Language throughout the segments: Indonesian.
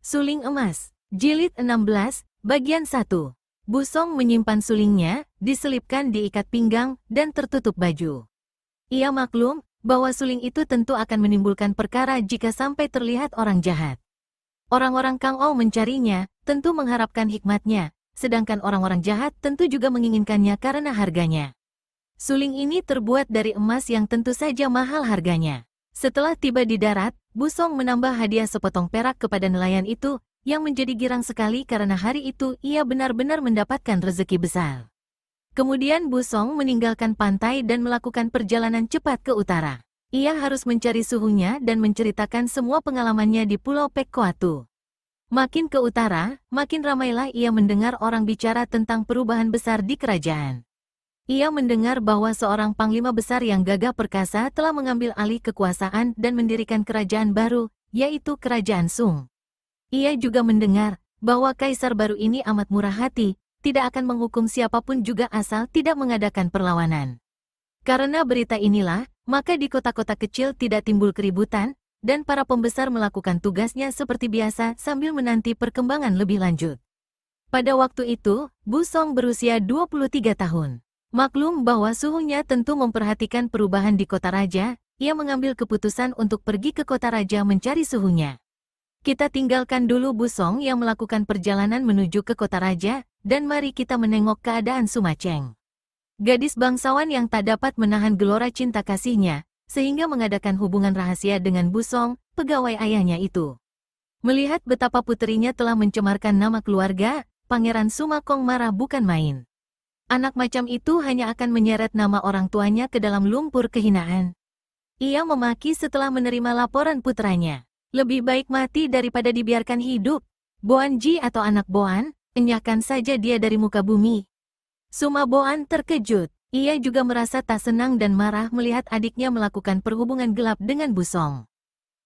Suling Emas, Jilid 16, Bagian 1. Busong menyimpan sulingnya, diselipkan di ikat pinggang, dan tertutup baju. Ia maklum bahwa suling itu tentu akan menimbulkan perkara jika sampai terlihat orang jahat. Orang-orang Kang Ou mencarinya, tentu mengharapkan hikmatnya, sedangkan orang-orang jahat tentu juga menginginkannya karena harganya. Suling ini terbuat dari emas yang tentu saja mahal harganya. Setelah tiba di darat, Busong menambah hadiah sepotong perak kepada nelayan itu, yang menjadi girang sekali karena hari itu ia benar-benar mendapatkan rezeki besar. Kemudian Busong meninggalkan pantai dan melakukan perjalanan cepat ke utara. Ia harus mencari suhunya dan menceritakan semua pengalamannya di Pulau Pek Koatu. Makin ke utara, makin ramailah ia mendengar orang bicara tentang perubahan besar di kerajaan. Ia mendengar bahwa seorang panglima besar yang gagah perkasa telah mengambil alih kekuasaan dan mendirikan kerajaan baru, yaitu Kerajaan Sung. Ia juga mendengar bahwa kaisar baru ini amat murah hati, tidak akan menghukum siapapun juga asal tidak mengadakan perlawanan. Karena berita inilah, maka di kota-kota kecil tidak timbul keributan, dan para pembesar melakukan tugasnya seperti biasa sambil menanti perkembangan lebih lanjut. Pada waktu itu, Busong berusia 23 tahun. Maklum bahwa suhunya tentu memperhatikan perubahan di kota raja, ia mengambil keputusan untuk pergi ke kota raja mencari suhunya. Kita tinggalkan dulu Busong yang melakukan perjalanan menuju ke kota raja, dan mari kita menengok keadaan Sumaceng. Gadis bangsawan yang tak dapat menahan gelora cinta kasihnya, sehingga mengadakan hubungan rahasia dengan Busong, pegawai ayahnya itu. Melihat betapa puterinya telah mencemarkan nama keluarga, Pangeran Sumakong marah bukan main. Anak macam itu hanya akan menyeret nama orang tuanya ke dalam lumpur kehinaan. Ia memaki setelah menerima laporan putranya. Lebih baik mati daripada dibiarkan hidup. Boan Ji atau anak Boan, enyahkan saja dia dari muka bumi. Suma Boan terkejut. Ia juga merasa tak senang dan marah melihat adiknya melakukan perhubungan gelap dengan Busong.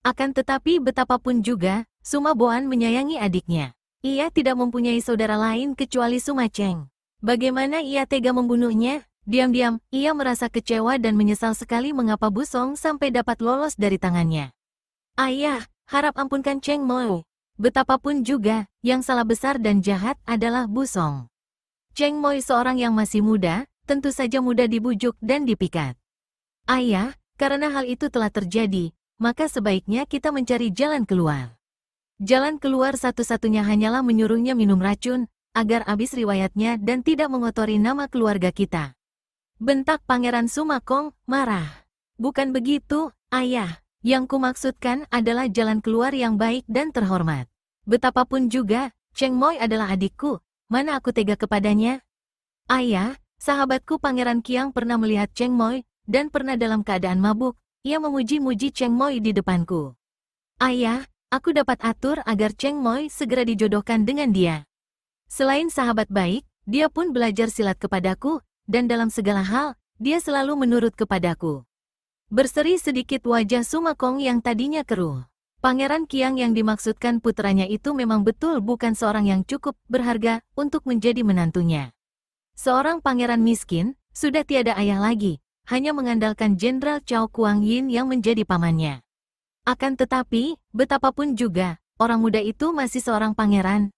Akan tetapi betapapun juga, Suma Boan menyayangi adiknya. Ia tidak mempunyai saudara lain kecuali Sumaceng. Bagaimana ia tega membunuhnya? Diam-diam, ia merasa kecewa dan menyesal sekali mengapa Busong sampai dapat lolos dari tangannya. Ayah, harap ampunkan Cheng Moi. Betapapun juga, yang salah besar dan jahat adalah Busong. Cheng Moi seorang yang masih muda, tentu saja mudah dibujuk dan dipikat. Ayah, karena hal itu telah terjadi, maka sebaiknya kita mencari jalan keluar. Jalan keluar satu-satunya hanyalah menyuruhnya minum racun, agar habis riwayatnya dan tidak mengotori nama keluarga kita. Bentak Pangeran Sumakong, marah. Bukan begitu, ayah. Yang kumaksudkan adalah jalan keluar yang baik dan terhormat. Betapapun juga, Cheng Moi adalah adikku, mana aku tega kepadanya? Ayah, sahabatku Pangeran Kiang pernah melihat Cheng Moi, dan pernah dalam keadaan mabuk, ia memuji-muji Cheng Moi di depanku. Ayah, aku dapat atur agar Cheng Moi segera dijodohkan dengan dia. Selain sahabat baik, dia pun belajar silat kepadaku, dan dalam segala hal, dia selalu menurut kepadaku. Berseri sedikit wajah Sumakong yang tadinya keruh. Pangeran Kiang yang dimaksudkan putranya itu memang betul bukan seorang yang cukup berharga untuk menjadi menantunya. Seorang pangeran miskin, sudah tiada ayah lagi, hanya mengandalkan Jenderal Cao Kuang Yin yang menjadi pamannya. Akan tetapi, betapapun juga, orang muda itu masih seorang pangeran.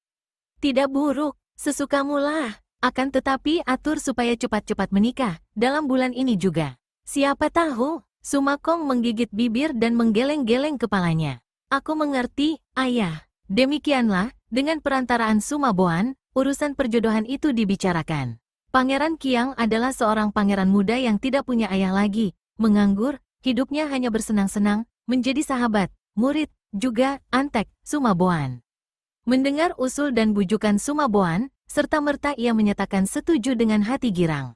Tidak buruk, sesukamulah. Akan tetapi atur supaya cepat-cepat menikah, dalam bulan ini juga. Siapa tahu? Sumakong menggigit bibir dan menggeleng-geleng kepalanya. Aku mengerti, ayah. Demikianlah, dengan perantaraan Suma Boan, urusan perjodohan itu dibicarakan. Pangeran Kiang adalah seorang pangeran muda yang tidak punya ayah lagi, menganggur, hidupnya hanya bersenang-senang, menjadi sahabat, murid, juga antek Suma Boan. Mendengar usul dan bujukan Suma Boan, serta-merta ia menyatakan setuju dengan hati girang.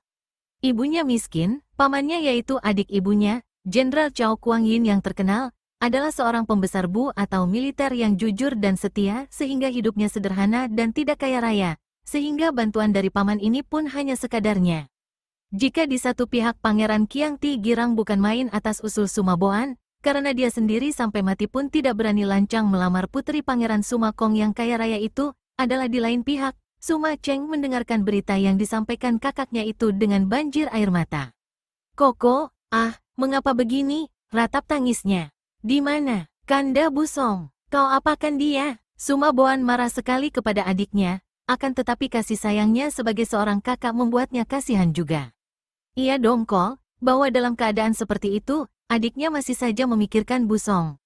Ibunya miskin, pamannya yaitu adik ibunya, Jenderal Cao Kuang Yin yang terkenal, adalah seorang pembesar Bu atau militer yang jujur dan setia sehingga hidupnya sederhana dan tidak kaya raya, sehingga bantuan dari paman ini pun hanya sekadarnya. Jika di satu pihak Pangeran Kiang Ti girang bukan main atas usul Suma Boan, karena dia sendiri sampai mati pun tidak berani lancang melamar putri Pangeran Sumakong yang kaya raya itu, adalah di lain pihak, Sumaceng mendengarkan berita yang disampaikan kakaknya itu dengan banjir air mata. Koko, mengapa begini? Ratap tangisnya. Di mana? Kanda Busong, kau apakan dia? Suma Boan marah sekali kepada adiknya, akan tetapi kasih sayangnya sebagai seorang kakak membuatnya kasihan juga. Ia dongkol, bahwa dalam keadaan seperti itu, adiknya masih saja memikirkan Busong.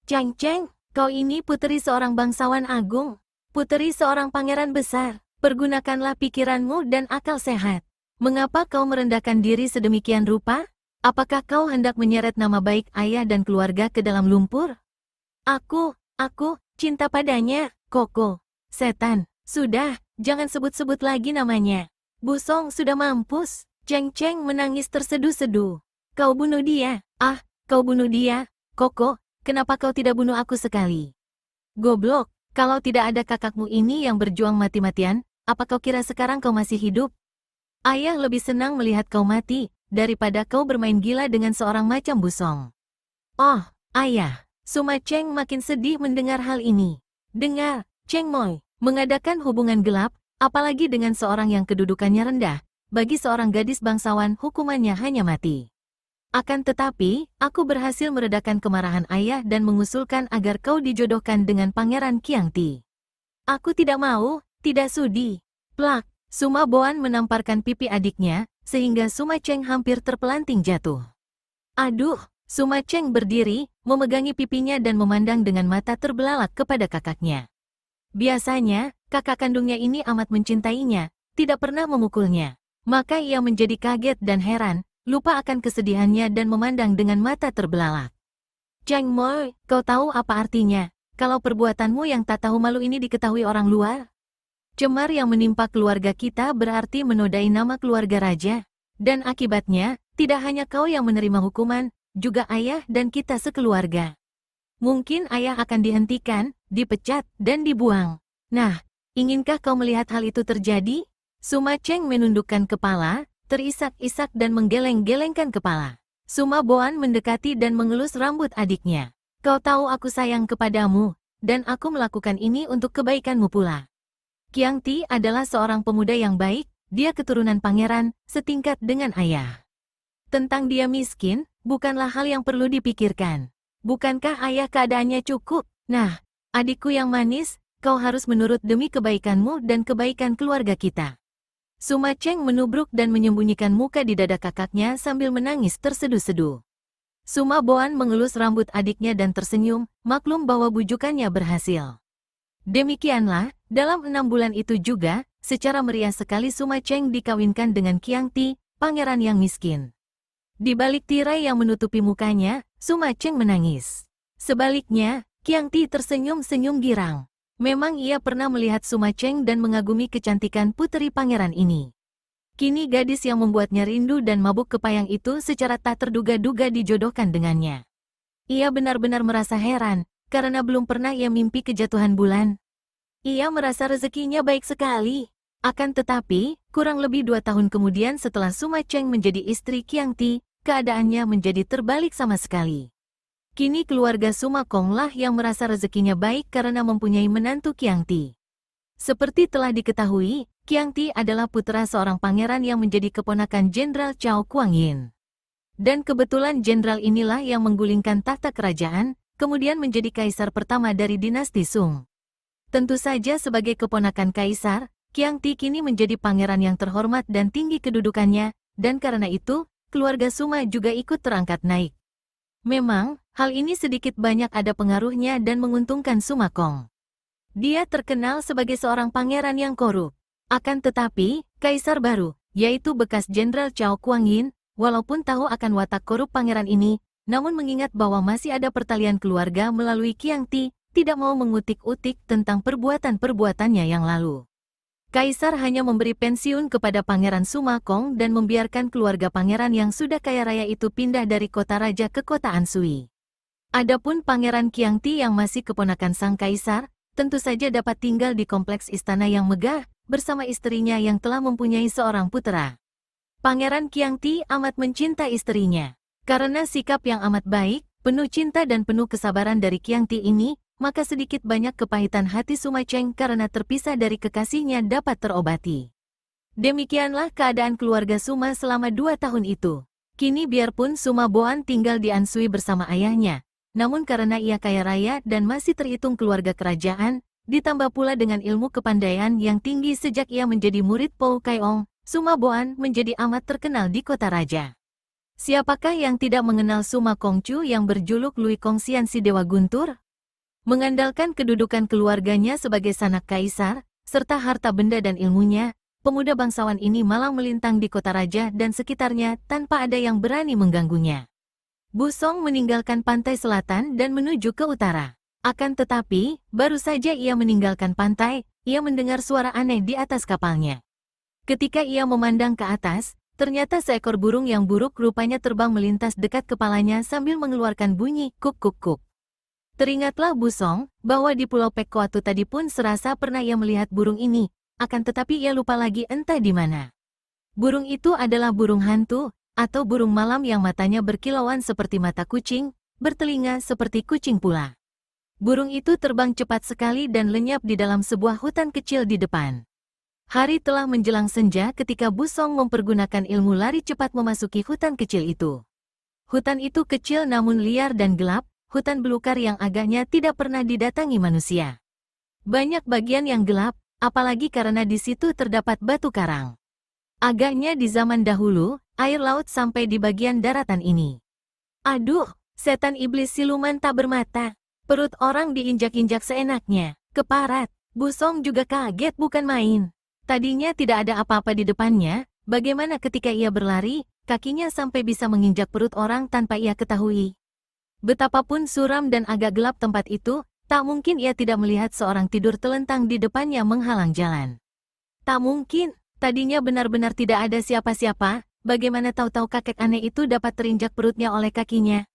Cheng Cheng, kau ini puteri seorang bangsawan agung, puteri seorang pangeran besar, pergunakanlah pikiranmu dan akal sehat. Mengapa kau merendahkan diri sedemikian rupa? Apakah kau hendak menyeret nama baik ayah dan keluarga ke dalam lumpur? Aku cinta padanya, Koko. Setan, sudah, jangan sebut-sebut lagi namanya. Busong sudah mampus. Cheng Cheng menangis terseduh-seduh. Kau bunuh dia, kau bunuh dia, Koko, kenapa kau tidak bunuh aku sekali? Goblok, kalau tidak ada kakakmu ini yang berjuang mati-matian, apa kau kira sekarang kau masih hidup? Ayah lebih senang melihat kau mati, daripada kau bermain gila dengan seorang macam Busong. Oh, ayah, Suma Cheng makin sedih mendengar hal ini. Dengar, Cheng Moi, mengadakan hubungan gelap, apalagi dengan seorang yang kedudukannya rendah, bagi seorang gadis bangsawan hukumannya hanya mati. Akan tetapi, aku berhasil meredakan kemarahan ayah dan mengusulkan agar kau dijodohkan dengan Pangeran Kiangti. Aku tidak mau, tidak sudi. Plak. Suma Boan menamparkan pipi adiknya, sehingga Suma Cheng hampir terpelanting jatuh. Aduh, Suma Cheng berdiri, memegangi pipinya dan memandang dengan mata terbelalak kepada kakaknya. Biasanya, kakak kandungnya ini amat mencintainya, tidak pernah memukulnya. Maka ia menjadi kaget dan heran, lupa akan kesedihannya dan memandang dengan mata terbelalak. Cheng Moi, kau tahu apa artinya, kalau perbuatanmu yang tak tahu malu ini diketahui orang luar? Cemar yang menimpa keluarga kita berarti menodai nama keluarga raja. Dan akibatnya, tidak hanya kau yang menerima hukuman, juga ayah dan kita sekeluarga. Mungkin ayah akan dihentikan, dipecat, dan dibuang. Nah, inginkah kau melihat hal itu terjadi? Suma Cheng menundukkan kepala, terisak-isak dan menggeleng-gelengkan kepala. Suma Boan mendekati dan mengelus rambut adiknya. Kau tahu aku sayang kepadamu, dan aku melakukan ini untuk kebaikanmu pula. Kiangti adalah seorang pemuda yang baik, dia keturunan pangeran, setingkat dengan ayah. Tentang dia miskin, bukanlah hal yang perlu dipikirkan. Bukankah ayah keadaannya cukup? Nah, adikku yang manis, kau harus menurut demi kebaikanmu dan kebaikan keluarga kita. Suma Cheng menubruk dan menyembunyikan muka di dada kakaknya sambil menangis terseduh-seduh. Suma Boan mengelus rambut adiknya dan tersenyum, maklum bahwa bujukannya berhasil. Demikianlah, dalam 6 bulan itu juga, secara meriah sekali Suma Cheng dikawinkan dengan Kiangti, pangeran yang miskin. Di balik tirai yang menutupi mukanya, Suma Cheng menangis. Sebaliknya, Kiangti tersenyum-senyum girang. Memang ia pernah melihat Suma Cheng dan mengagumi kecantikan puteri pangeran ini. Kini gadis yang membuatnya rindu dan mabuk kepayang itu secara tak terduga-duga dijodohkan dengannya. Ia benar-benar merasa heran, karena belum pernah ia mimpi kejatuhan bulan. Ia merasa rezekinya baik sekali. Akan tetapi, kurang lebih 2 tahun kemudian setelah Suma Cheng menjadi istri Kiangti, keadaannya menjadi terbalik sama sekali. Kini keluarga Suma Kong lah yang merasa rezekinya baik karena mempunyai menantu Kiangti. Seperti telah diketahui, Kiangti adalah putra seorang pangeran yang menjadi keponakan Jenderal Cao Kuangyin. Dan kebetulan jenderal inilah yang menggulingkan tahta kerajaan, kemudian menjadi kaisar pertama dari dinasti Sung. Tentu saja sebagai keponakan kaisar, Kiangti kini menjadi pangeran yang terhormat dan tinggi kedudukannya, dan karena itu, keluarga Suma juga ikut terangkat naik. Memang, hal ini sedikit banyak ada pengaruhnya dan menguntungkan Suma Kong. Dia terkenal sebagai seorang pangeran yang korup. Akan tetapi, kaisar baru, yaitu bekas Jenderal Cao Kuangyin, walaupun tahu akan watak korup pangeran ini, namun mengingat bahwa masih ada pertalian keluarga melalui Kiangti, tidak mau mengutik-utik tentang perbuatan-perbuatannya yang lalu. Kaisar hanya memberi pensiun kepada Pangeran Suma Kong dan membiarkan keluarga pangeran yang sudah kaya raya itu pindah dari kota raja ke kota Anshui. Adapun Pangeran Kiangti yang masih keponakan sang kaisar, tentu saja dapat tinggal di kompleks istana yang megah, bersama istrinya yang telah mempunyai seorang putera. Pangeran Kiangti amat mencinta istrinya. Karena sikap yang amat baik, penuh cinta dan penuh kesabaran dari Kiangti ini, maka sedikit banyak kepahitan hati Suma Cheng karena terpisah dari kekasihnya dapat terobati. Demikianlah keadaan keluarga Suma selama 2 tahun itu. Kini biarpun Suma Boan tinggal di Anshui bersama ayahnya, namun karena ia kaya raya dan masih terhitung keluarga kerajaan, ditambah pula dengan ilmu kepandaian yang tinggi sejak ia menjadi murid Pou Kaiong, Suma Boan menjadi amat terkenal di kota raja. Siapakah yang tidak mengenal Suma Kongcu yang berjuluk Lui Kongxian si Dewa Guntur? Mengandalkan kedudukan keluarganya sebagai sanak kaisar, serta harta benda dan ilmunya, pemuda bangsawan ini malang melintang di kota raja dan sekitarnya tanpa ada yang berani mengganggunya. Bu Song meninggalkan pantai selatan dan menuju ke utara. Akan tetapi, baru saja ia meninggalkan pantai, ia mendengar suara aneh di atas kapalnya. Ketika ia memandang ke atas, ternyata seekor burung yang buruk rupanya terbang melintas dekat kepalanya sambil mengeluarkan bunyi kuk-kuk-kuk. Teringatlah Bu Song bahwa di Pulau Pek Koatu tadi pun serasa pernah ia melihat burung ini, akan tetapi ia lupa lagi entah di mana. Burung itu adalah burung hantu, atau burung malam yang matanya berkilauan seperti mata kucing, bertelinga seperti kucing pula. Burung itu terbang cepat sekali dan lenyap di dalam sebuah hutan kecil di depan. Hari telah menjelang senja ketika Bu Song mempergunakan ilmu lari cepat memasuki hutan kecil itu. Hutan itu kecil namun liar dan gelap, hutan belukar yang agaknya tidak pernah didatangi manusia. Banyak bagian yang gelap, apalagi karena di situ terdapat batu karang. Agaknya di zaman dahulu, air laut sampai di bagian daratan ini. Aduh, setan iblis siluman tak bermata. Perut orang diinjak-injak seenaknya. Keparat, Bu Song juga kaget bukan main. Tadinya tidak ada apa-apa di depannya, bagaimana ketika ia berlari, kakinya sampai bisa menginjak perut orang tanpa ia ketahui. Betapapun suram dan agak gelap tempat itu, tak mungkin ia tidak melihat seorang tidur telentang di depannya menghalang jalan. Tak mungkin, tadinya benar-benar tidak ada siapa-siapa, bagaimana tahu-tahu kakek aneh itu dapat terinjak perutnya oleh kakinya.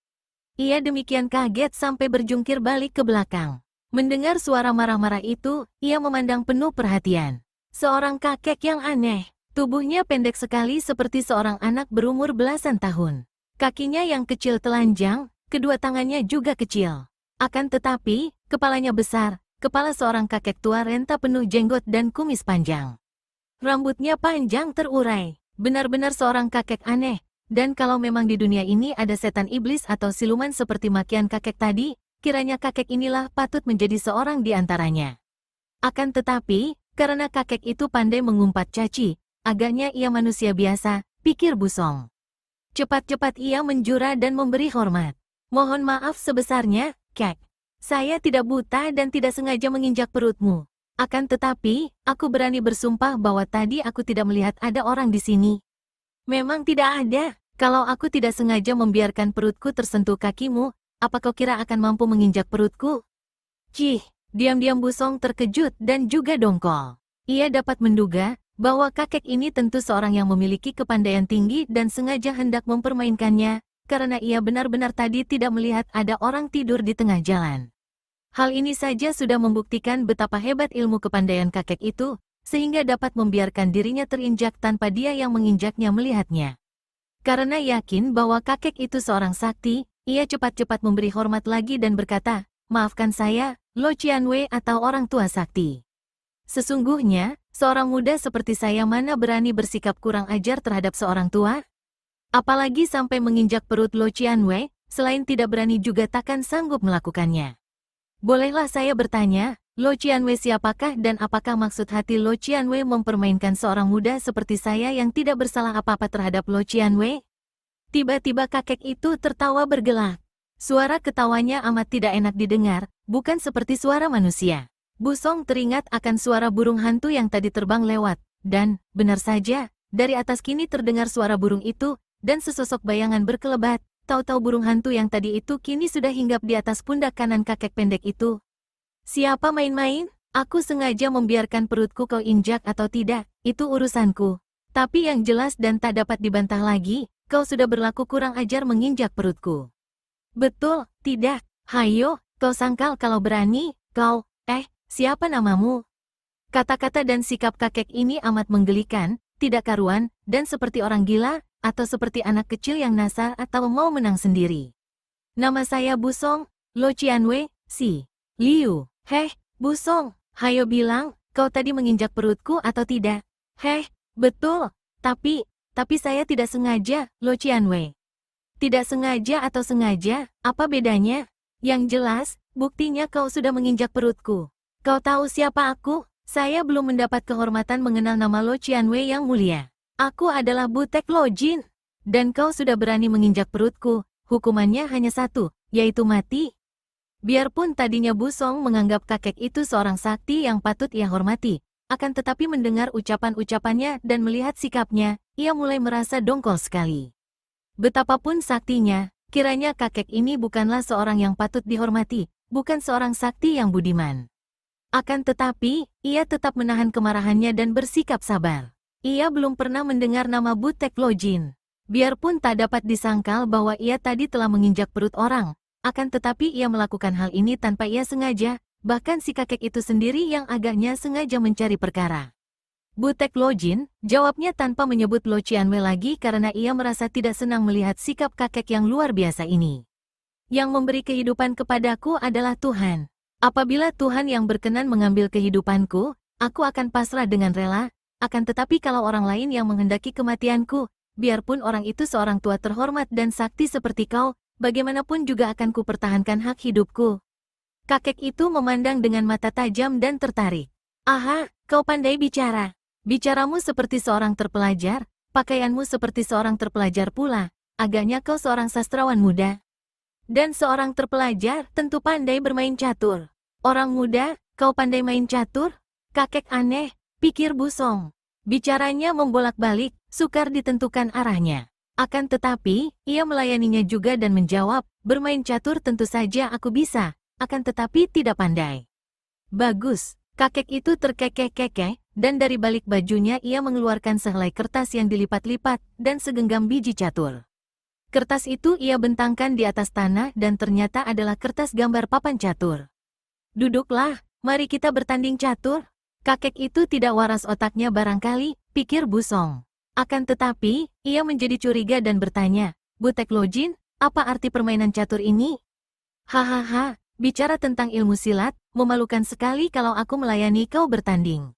Ia demikian kaget sampai berjungkir balik ke belakang. Mendengar suara marah-marah itu, ia memandang penuh perhatian. Seorang kakek yang aneh, tubuhnya pendek sekali seperti seorang anak berumur belasan tahun. Kakinya yang kecil telanjang, kedua tangannya juga kecil. Akan tetapi, kepalanya besar, kepala seorang kakek tua renta penuh jenggot dan kumis panjang. Rambutnya panjang terurai, benar-benar seorang kakek aneh. Dan kalau memang di dunia ini ada setan iblis atau siluman seperti makian kakek tadi, kiranya kakek inilah patut menjadi seorang di antaranya. Akan tetapi, karena kakek itu pandai mengumpat caci, agaknya ia manusia biasa, pikir Bu Song. Cepat-cepat ia menjura dan memberi hormat. Mohon maaf sebesarnya, Kek. Saya tidak buta dan tidak sengaja menginjak perutmu. Akan tetapi, aku berani bersumpah bahwa tadi aku tidak melihat ada orang di sini. Memang tidak ada. Kalau aku tidak sengaja membiarkan perutku tersentuh kakimu, apa kau kira akan mampu menginjak perutku? Cih, diam-diam Bu Song terkejut dan juga dongkol. Ia dapat menduga bahwa kakek ini tentu seorang yang memiliki kepandaian tinggi dan sengaja hendak mempermainkannya, karena ia benar-benar tadi tidak melihat ada orang tidur di tengah jalan. Hal ini saja sudah membuktikan betapa hebat ilmu kepandaian kakek itu, sehingga dapat membiarkan dirinya terinjak tanpa dia yang menginjaknya melihatnya. Karena yakin bahwa kakek itu seorang sakti, ia cepat-cepat memberi hormat lagi dan berkata, "Maafkan saya, Lo Qianwei atau orang tua sakti. Sesungguhnya, seorang muda seperti saya mana berani bersikap kurang ajar terhadap seorang tua? Apalagi sampai menginjak perut Lo Qianwei, selain tidak berani juga takkan sanggup melakukannya. Bolehlah saya bertanya, Lo Qianwei siapakah dan apakah maksud hati Lo Qianwei mempermainkan seorang muda seperti saya yang tidak bersalah apa-apa terhadap Lo Qianwei?" Tiba-tiba kakek itu tertawa bergelak. Suara ketawanya amat tidak enak didengar, bukan seperti suara manusia. Bu Song teringat akan suara burung hantu yang tadi terbang lewat, dan, benar saja, dari atas kini terdengar suara burung itu, dan sesosok bayangan berkelebat. Tahu-tahu burung hantu yang tadi itu kini sudah hinggap di atas pundak kanan kakek pendek itu. "Siapa main-main? Aku sengaja membiarkan perutku kau injak atau tidak, itu urusanku. Tapi yang jelas dan tak dapat dibantah lagi, kau sudah berlaku kurang ajar menginjak perutku." "Betul, tidak. Hayo, kau sangkal kalau berani, kau, siapa namamu?" Kata-kata dan sikap kakek ini amat menggelikan, tidak karuan, dan seperti orang gila, atau seperti anak kecil yang nasar atau mau menang sendiri. "Nama saya Bu Song, Lo Qianwei, si Liu." "Heh, Bu Song, hayo bilang, kau tadi menginjak perutku atau tidak?" "Heh, betul, tapi saya tidak sengaja, Lo Qianwei." "Tidak sengaja atau sengaja, apa bedanya? Yang jelas, buktinya kau sudah menginjak perutku." Kau tahu siapa aku? Saya belum mendapat kehormatan mengenal nama Lo Qianwei yang mulia. Aku adalah Butek Lo Jin. Dan kau sudah berani menginjak perutku. Hukumannya hanya satu, yaitu mati. Biarpun tadinya Bu Song menganggap kakek itu seorang sakti yang patut ia hormati, akan tetapi mendengar ucapan-ucapannya dan melihat sikapnya, ia mulai merasa dongkol sekali. Betapapun saktinya, kiranya kakek ini bukanlah seorang yang patut dihormati, bukan seorang sakti yang budiman. Akan tetapi, ia tetap menahan kemarahannya dan bersikap sabar. Ia belum pernah mendengar nama Butek Lo Jin. Biarpun tak dapat disangkal bahwa ia tadi telah menginjak perut orang, akan tetapi ia melakukan hal ini tanpa ia sengaja, bahkan si kakek itu sendiri yang agaknya sengaja mencari perkara. Butek Lo Jin, jawabnya tanpa menyebut Lo Qianwei lagi karena ia merasa tidak senang melihat sikap kakek yang luar biasa ini. Yang memberi kehidupan kepadaku adalah Tuhan. Apabila Tuhan yang berkenan mengambil kehidupanku, aku akan pasrah dengan rela, akan tetapi kalau orang lain yang menghendaki kematianku, biarpun orang itu seorang tua terhormat dan sakti seperti kau, bagaimanapun juga akan kupertahankan hak hidupku. Kakek itu memandang dengan mata tajam dan tertarik. Aha, kau pandai bicara. Bicaramu seperti seorang terpelajar, pakaianmu seperti seorang terpelajar pula, agaknya kau seorang sastrawan muda. Dan seorang terpelajar tentu pandai bermain catur. Orang muda, kau pandai main catur? Kakek aneh, pikir Bu Song. Bicaranya membolak-balik, sukar ditentukan arahnya. Akan tetapi, ia melayaninya juga dan menjawab, bermain catur tentu saja aku bisa, akan tetapi tidak pandai. Bagus, kakek itu terkekeh-kekeh, dan dari balik bajunya ia mengeluarkan sehelai kertas yang dilipat-lipat, dan segenggam biji catur. Kertas itu ia bentangkan di atas tanah dan ternyata adalah kertas gambar papan catur. Duduklah, mari kita bertanding catur. Kakek itu tidak waras otaknya barangkali, pikir Bu Song. Akan tetapi, ia menjadi curiga dan bertanya, Butek Lo Jin, apa arti permainan catur ini? Hahaha, bicara tentang ilmu silat, memalukan sekali kalau aku melayani kau bertanding.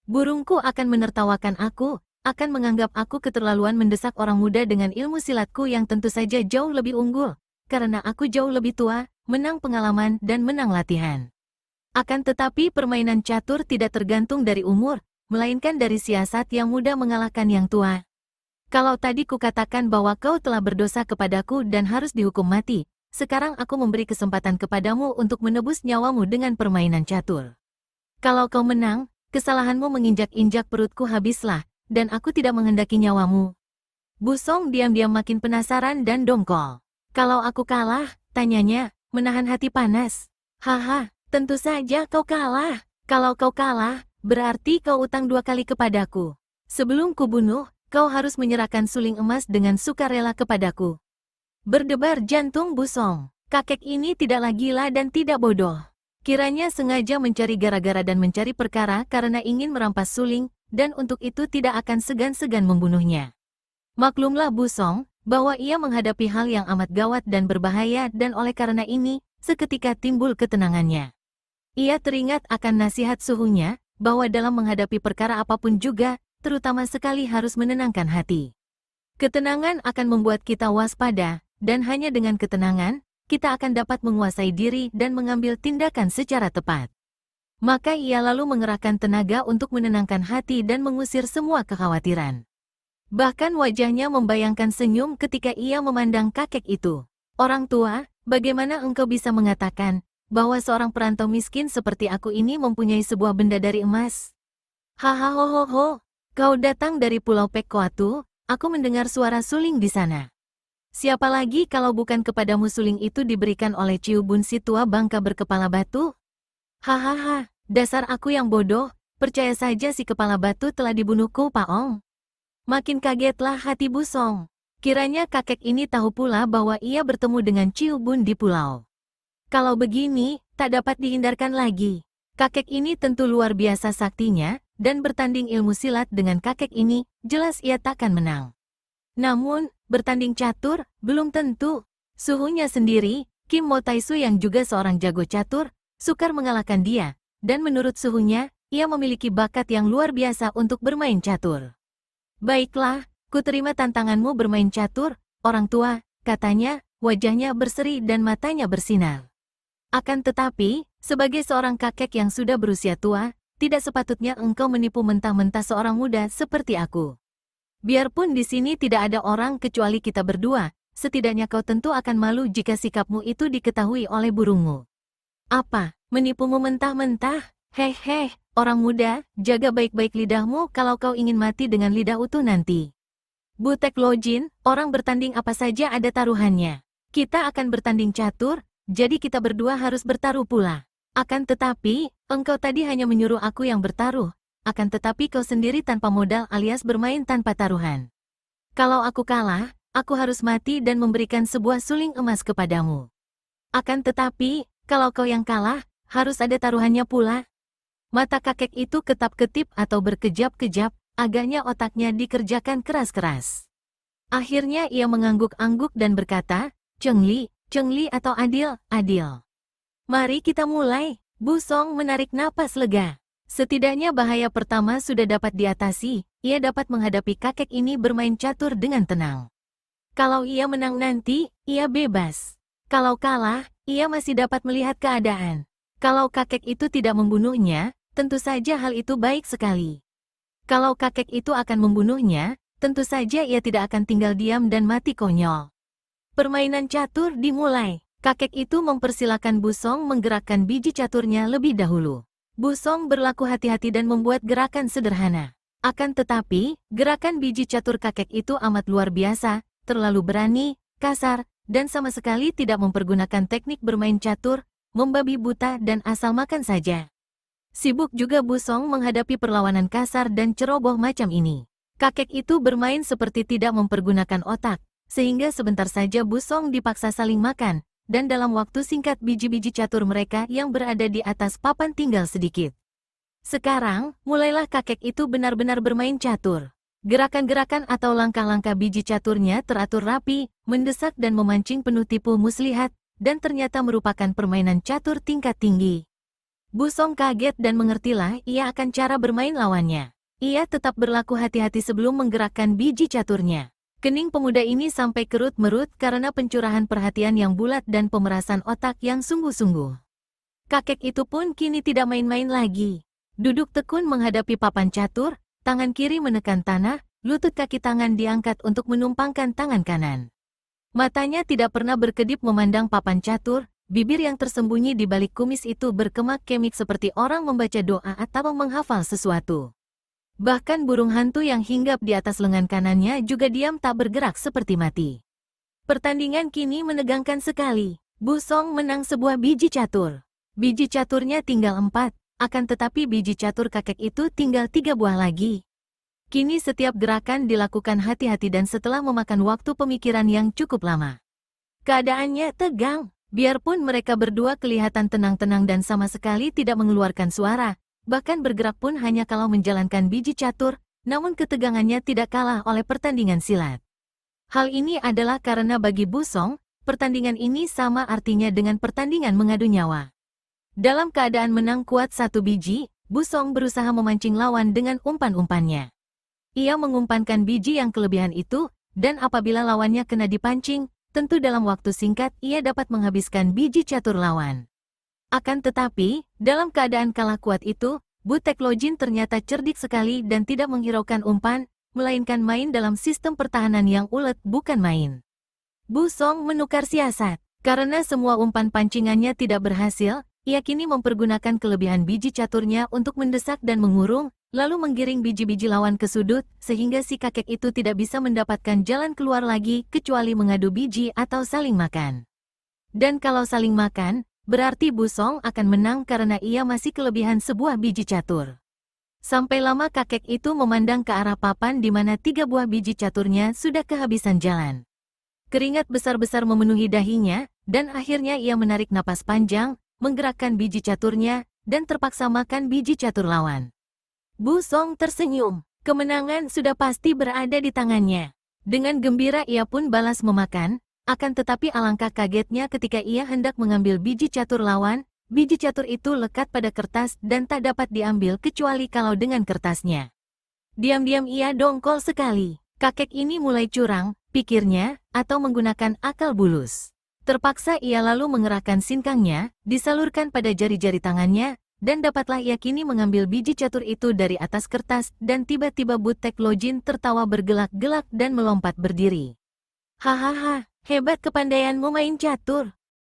Burungku akan menertawakan aku, akan menganggap aku keterlaluan mendesak orang muda dengan ilmu silatku yang tentu saja jauh lebih unggul, karena aku jauh lebih tua, menang pengalaman dan menang latihan. Akan tetapi permainan catur tidak tergantung dari umur, melainkan dari siasat yang muda mengalahkan yang tua. Kalau tadi kukatakan bahwa kau telah berdosa kepadaku dan harus dihukum mati, sekarang aku memberi kesempatan kepadamu untuk menebus nyawamu dengan permainan catur. Kalau kau menang, kesalahanmu menginjak-injak perutku habislah, dan aku tidak menghendaki nyawamu. Bu Song diam-diam makin penasaran dan dongkol. Kalau aku kalah, tanyanya, menahan hati panas. Haha, tentu saja kau kalah. Kalau kau kalah, berarti kau utang 2 kali kepadaku. Sebelum kubunuh, kau harus menyerahkan suling emas dengan sukarela kepadaku. Berdebar jantung Bu Song. Kakek ini tidaklah gila dan tidak bodoh. Kiranya sengaja mencari gara-gara dan mencari perkara karena ingin merampas suling, dan untuk itu tidak akan segan-segan membunuhnya. Maklumlah Bu Song, bahwa ia menghadapi hal yang amat gawat dan berbahaya dan oleh karena ini, seketika timbul ketenangannya. Ia teringat akan nasihat suhunya, bahwa dalam menghadapi perkara apapun juga, terutama sekali harus menenangkan hati. Ketenangan akan membuat kita waspada, dan hanya dengan ketenangan, kita akan dapat menguasai diri dan mengambil tindakan secara tepat. Maka ia lalu mengerahkan tenaga untuk menenangkan hati dan mengusir semua kekhawatiran. Bahkan wajahnya membayangkan senyum ketika ia memandang kakek itu. Orang tua, bagaimana engkau bisa mengatakan bahwa seorang perantau miskin seperti aku ini mempunyai sebuah benda dari emas? Hahaha, kau datang dari Pulau Pek Koatu, aku mendengar suara suling di sana. Siapa lagi kalau bukan kepadamu suling itu diberikan oleh Ciu Bun si tua bangka berkepala batu? Hahaha. Dasar aku yang bodoh, percaya saja si kepala batu telah dibunuhku Paong. Makin kagetlah hati Bu Song. Kiranya kakek ini tahu pula bahwa ia bertemu dengan Ciu Bun di pulau. Kalau begini, tak dapat dihindarkan lagi. Kakek ini tentu luar biasa saktinya, dan bertanding ilmu silat dengan kakek ini, jelas ia takkan menang. Namun, bertanding catur, belum tentu. Suhunya sendiri, Kim Mo Taisu yang juga seorang jago catur, sukar mengalahkan dia. Dan menurut suhunya, ia memiliki bakat yang luar biasa untuk bermain catur. Baiklah, kuterima tantanganmu bermain catur, orang tua, katanya, wajahnya berseri dan matanya bersinar. Akan tetapi, sebagai seorang kakek yang sudah berusia tua, tidak sepatutnya engkau menipu mentah-mentah seorang muda seperti aku. Biarpun di sini tidak ada orang kecuali kita berdua, setidaknya kau tentu akan malu jika sikapmu itu diketahui oleh burungmu. Apa, menipumu mentah-mentah? Heh, orang muda, jaga baik-baik lidahmu kalau kau ingin mati dengan lidah utuh nanti. Butek Lojin, orang bertanding apa saja ada taruhannya. Kita akan bertanding catur, jadi kita berdua harus bertaruh pula. Akan tetapi, engkau tadi hanya menyuruh aku yang bertaruh. Akan tetapi kau sendiri tanpa modal alias bermain tanpa taruhan. Kalau aku kalah, aku harus mati dan memberikan sebuah suling emas kepadamu. Akan tetapi, kalau kau yang kalah, harus ada taruhannya pula. Mata kakek itu ketap-ketip atau berkejap-kejap, agaknya otaknya dikerjakan keras-keras. Akhirnya ia mengangguk-angguk dan berkata, Cheng Li atau Adil. Mari kita mulai. Bu Song menarik napas lega. Setidaknya bahaya pertama sudah dapat diatasi, ia dapat menghadapi kakek ini bermain catur dengan tenang. Kalau ia menang nanti, ia bebas. Kalau kalah, ia masih dapat melihat keadaan. Kalau kakek itu tidak membunuhnya, tentu saja hal itu baik sekali. Kalau kakek itu akan membunuhnya, tentu saja ia tidak akan tinggal diam dan mati konyol. Permainan catur dimulai. Kakek itu mempersilakan Bu Song menggerakkan biji caturnya lebih dahulu. Bu Song berlaku hati-hati dan membuat gerakan sederhana. Akan tetapi, gerakan biji catur kakek itu amat luar biasa, terlalu berani, kasar, dan sama sekali tidak mempergunakan teknik bermain catur, membabi buta dan asal makan saja. Sibuk juga Bu Song menghadapi perlawanan kasar dan ceroboh macam ini. Kakek itu bermain seperti tidak mempergunakan otak, sehingga sebentar saja Bu Song dipaksa saling makan, dan dalam waktu singkat biji-biji catur mereka yang berada di atas papan tinggal sedikit. Sekarang, mulailah kakek itu benar-benar bermain catur. Gerakan-gerakan atau langkah-langkah biji caturnya teratur rapi, mendesak dan memancing penuh tipu muslihat, dan ternyata merupakan permainan catur tingkat tinggi. Bu Song kaget dan mengertilah ia akan cara bermain lawannya. Ia tetap berlaku hati-hati sebelum menggerakkan biji caturnya. Kening pemuda ini sampai kerut-merut karena pencurahan perhatian yang bulat dan pemerasan otak yang sungguh-sungguh. Kakek itu pun kini tidak main-main lagi. Duduk tekun menghadapi papan catur, tangan kiri menekan tanah, lutut kaki tangan diangkat untuk menumpangkan tangan kanan. Matanya tidak pernah berkedip memandang papan catur, bibir yang tersembunyi di balik kumis itu berkemak-kemik seperti orang membaca doa atau menghafal sesuatu. Bahkan burung hantu yang hinggap di atas lengan kanannya juga diam tak bergerak seperti mati. Pertandingan kini menegangkan sekali. Bu Song menang sebuah biji catur. Biji caturnya tinggal 4, akan tetapi biji catur kakek itu tinggal 3 buah lagi. Kini setiap gerakan dilakukan hati-hati dan setelah memakan waktu pemikiran yang cukup lama. Keadaannya tegang. Biarpun mereka berdua kelihatan tenang-tenang dan sama sekali tidak mengeluarkan suara, bahkan bergerak pun hanya kalau menjalankan biji catur, namun ketegangannya tidak kalah oleh pertandingan silat. Hal ini adalah karena bagi Bu Song, pertandingan ini sama artinya dengan pertandingan mengadu nyawa. Dalam keadaan menang kuat 1 biji, Bu Song berusaha memancing lawan dengan umpan-umpannya. Ia mengumpankan biji yang kelebihan itu, dan apabila lawannya kena dipancing, tentu dalam waktu singkat ia dapat menghabiskan biji catur lawan. Akan tetapi, dalam keadaan kalah kuat itu, Butek Lojin ternyata cerdik sekali dan tidak menghiraukan umpan, melainkan main dalam sistem pertahanan yang ulet bukan main. Bu Song menukar siasat. Karena semua umpan pancingannya tidak berhasil, ia kini mempergunakan kelebihan biji caturnya untuk mendesak dan mengurung, lalu menggiring biji-biji lawan ke sudut, sehingga si kakek itu tidak bisa mendapatkan jalan keluar lagi kecuali mengadu biji atau saling makan. Dan kalau saling makan, berarti Bu Song akan menang karena ia masih kelebihan sebuah biji catur. Sampai lama kakek itu memandang ke arah papan di mana 3 buah biji caturnya sudah kehabisan jalan. Keringat besar-besar memenuhi dahinya, dan akhirnya ia menarik napas panjang, menggerakkan biji caturnya, dan terpaksa makan biji catur lawan. Bu Song tersenyum. Kemenangan sudah pasti berada di tangannya. Dengan gembira ia pun balas memakan, akan tetapi alangkah kagetnya ketika ia hendak mengambil biji catur lawan, biji catur itu lekat pada kertas dan tak dapat diambil kecuali kalau dengan kertasnya. Diam-diam ia dongkol sekali. Kakek ini mulai curang, pikirnya, atau menggunakan akal bulus. Terpaksa ia lalu mengerahkan sinkangnya, disalurkan pada jari-jari tangannya, dan dapatlah ia kini mengambil biji catur itu dari atas kertas, dan tiba-tiba Butek Lojin tertawa bergelak-gelak dan melompat berdiri. Hahaha, hebat kepandaianmu main catur.